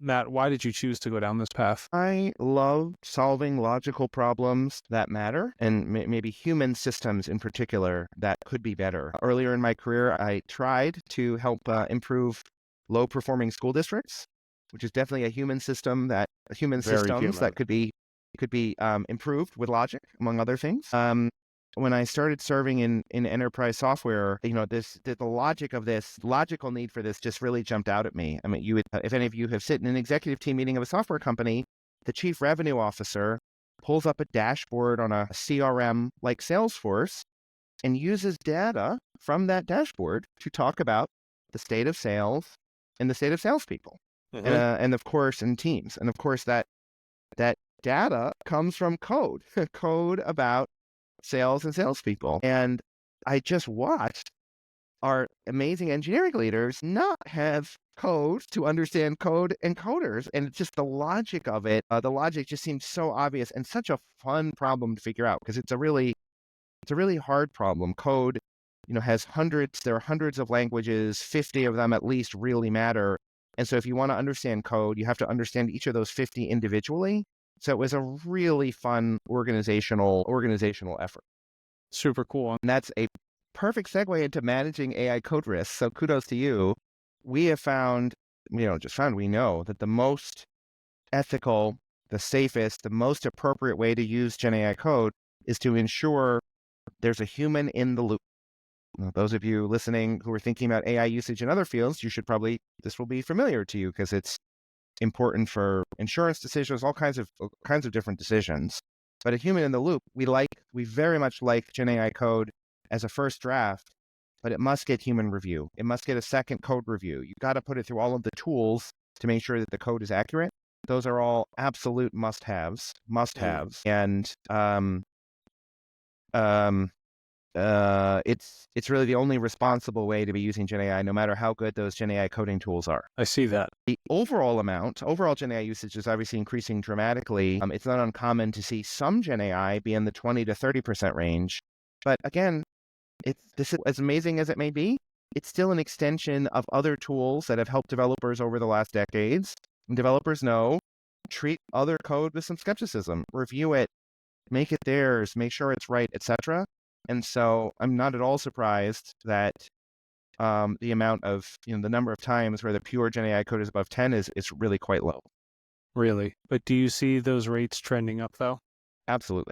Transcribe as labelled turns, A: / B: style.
A: Matt, why did you choose to go down this path?
B: I love solving logical problems that matter, and maybe human systems in particular that could be better. Earlier in my career, I tried to help improve low-performing school districts, which is definitely a human
A: Very
B: systems
A: human.
B: that could be improved with logic, among other things. When I started serving in enterprise software, the logical need for this just really jumped out at me. I mean, if any of you have sit in an executive team meeting of a software company, the chief revenue officer pulls up a dashboard on a CRM like Salesforce and uses data from that dashboard to talk about the state of sales and the state of salespeople, and of course, in teams. And of course, that data comes from code about sales and salespeople. And I just watched our amazing engineering leaders not have code to understand code and coders. And it's just the logic of it. The logic just seems so obvious and such a fun problem to figure out because it's a really hard problem. Code, there are hundreds of languages, 50 of them at least really matter. And so if you want to understand code, you have to understand each of those 50 individually. So it was a really fun organizational effort.
A: Super cool.
B: And that's a perfect segue into managing AI code risks. So kudos to you. We have found, we know that the most ethical, the safest, the most appropriate way to use Gen AI code is to ensure there's a human in the loop. Now, those of you listening who are thinking about AI usage in other fields, this will be familiar to you because it's important for insurance decisions, all kinds of different decisions. But a human in the loop, we very much like Gen AI code as a first draft, but it must get human review. It must get a second code review. You've got to put it through all of the tools to make sure that the code is accurate. Those are all absolute must-haves. And it's really the only responsible way to be using Gen AI, no matter how good those Gen AI coding tools are.
A: I see that.
B: The overall Gen AI usage is obviously increasing dramatically. It's not uncommon to see some Gen AI be in the 20 to 30% range. But again, this is as amazing as it may be, it's still an extension of other tools that have helped developers over the last decades. And developers know, treat other code with some skepticism, review it, make it theirs, make sure it's right, etc. And so I'm not at all surprised that the amount of, the number of times where the pure Gen AI code is above 10 is really quite low.
A: Really? But do you see those rates trending up though?
B: Absolutely.